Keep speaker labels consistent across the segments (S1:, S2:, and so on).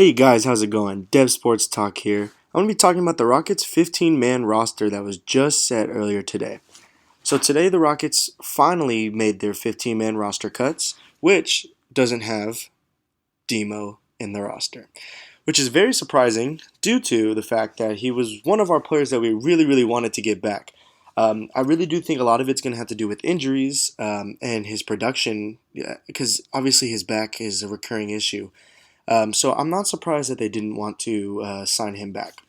S1: Hey guys, how's it going? Dev Sports Talk here. I'm going to be talking about the Rockets' 15-man roster that was just set earlier today. So today the Rockets finally made their 15-man roster cuts, which doesn't have Demo in the roster, which is very surprising due to the fact that he was one of our players that we really wanted to get back. I really do think a lot of it's going to have to do with injuries and his production, because obviously his back is a recurring issue. So I'm not surprised that they didn't want to sign him back.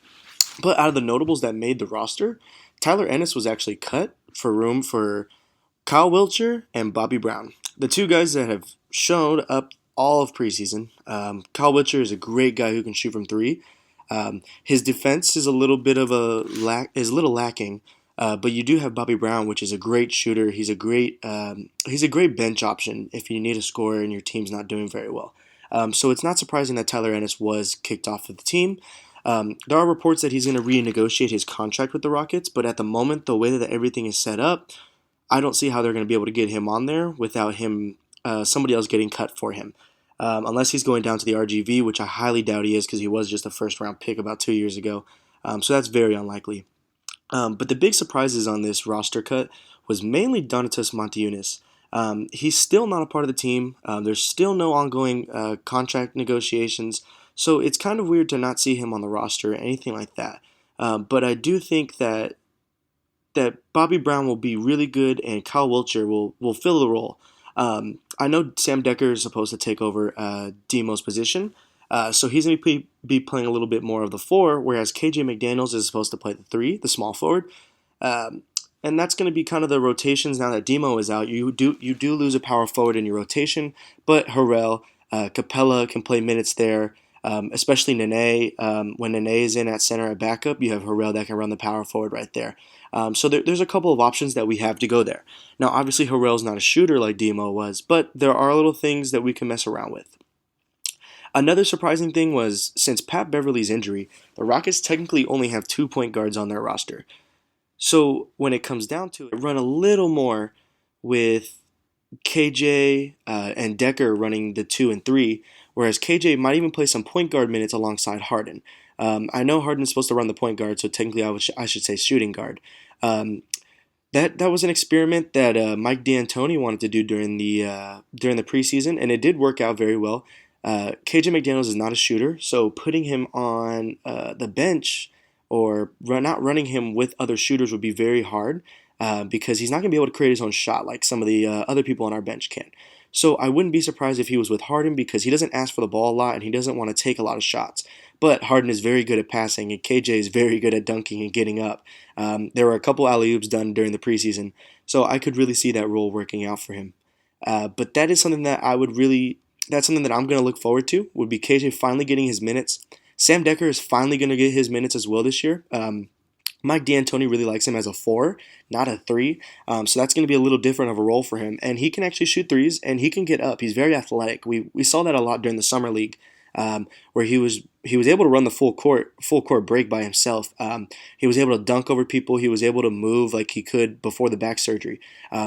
S1: But out of the notables that made the roster, Tyler Ennis was actually cut for room for Kyle Wiltshire and Bobby Brown, the two guys that have shown up all of preseason. Kyle Wiltshire is a great guy who can shoot from three. His defense is a little bit of is a little lacking, but you do have Bobby Brown, which is a great shooter. He's a great bench option if you need a scorer and your team's not doing very well. So it's not surprising that Tyler Ennis was kicked off of the team. There are reports that he's going to renegotiate his contract with the Rockets, but at the moment, the way that everything is set up, I don't see how they're going to be able to get him on there without somebody else getting cut for him. Unless he's going down to the RGV, which I highly doubt he is because he was just a first-round pick about 2 years ago. So that's very unlikely. But the big surprises on this roster cut was mainly Donatas Montiunas. He's still not a part of the team. There's still no ongoing contract negotiations, so it's kind of weird to not see him on the roster or anything like that. But I do think that Bobby Brown will be really good and Kyle Wiltshire will fill the role. I know Sam Dekker is supposed to take over Demo's position, so he's going to be playing a little bit more of the four, whereas KJ McDaniels is supposed to play the three, the small forward. And that's going to be kind of the rotations now that Demo is out. You do lose a power forward in your rotation, but Harrell, Capella can play minutes there, especially Nene. When Nene is in at center at backup, you have Harrell that can run the power forward right there. So there's a couple of options that we have to go there. Now, obviously, Harrell's not a shooter like Demo was, but there are little things that we can mess around with. Another surprising thing was, since Pat Beverly's injury, the Rockets technically only have 2 point guards on their roster. So when it comes down to it, run a little more with KJ and Dekker running the 2 and 3, whereas KJ might even play some point guard minutes alongside Harden. I know Harden's supposed to run the point guard, so technically I should say shooting guard. That was an experiment that Mike D'Antoni wanted to do during the preseason, and it did work out very well. KJ McDaniels is not a shooter, so putting him on the bench or not running him with other shooters would be very hard because he's not going to be able to create his own shot like some of the other people on our bench can. So I wouldn't be surprised if he was with Harden because he doesn't ask for the ball a lot and he doesn't want to take a lot of shots. But Harden is very good at passing and KJ is very good at dunking and getting up. There were a couple alley-oops done during the preseason, so I could really see that role working out for him. But that is something that that's something that I'm going to look forward to, would be KJ finally getting his minutes. Sam Dekker is finally going to get his minutes as well this year. Mike D'Antoni really likes him as a 4, not a 3. So that's going to be a little different of a role for him. And he can actually shoot threes, and he can get up. He's very athletic. We saw that a lot during the summer league, where he was able to run the full court break by himself. He was able to dunk over people. He was able to move like he could before the back surgery.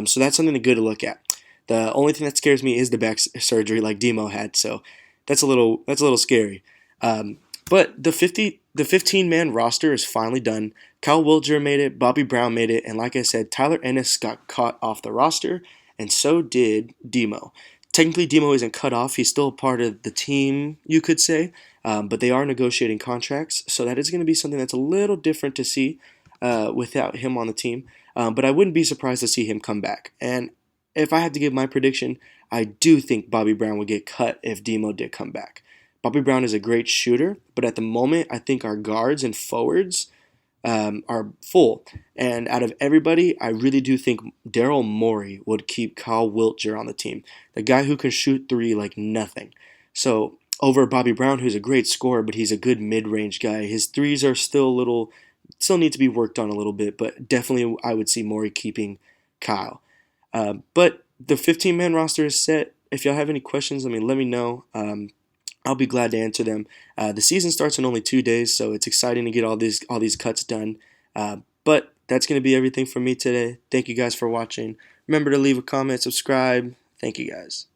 S1: So that's something good to look at. The only thing that scares me is the back surgery like Demo had. So that's a little scary. But the 15-man roster is finally done. Kyle Wiltshire made it, Bobby Brown made it, and like I said, Tyler Ennis got cut off the roster, and so did Demo. Technically, Demo isn't cut off. He's still a part of the team, you could say, but they are negotiating contracts, so that is going to be something that's a little different to see without him on the team. But I wouldn't be surprised to see him come back. And if I had to give my prediction, I do think Bobby Brown would get cut if Demo did come back. Bobby Brown is a great shooter, but at the moment, I think our guards and forwards are full. And out of everybody, I really do think Daryl Morey would keep Kyle Wiltshire on the team, the guy who can shoot three like nothing. So over Bobby Brown, who's a great scorer, but he's a good mid-range guy. His threes are still need to be worked on a little bit, but definitely I would see Morey keeping Kyle. But the 15-man roster is set. If y'all have any questions, let me know. I'll be glad to answer them. The season starts in only 2 days, so it's exciting to get all these cuts done. But that's going to be everything from me today. Thank you guys for watching. Remember to leave a comment, subscribe. Thank you guys.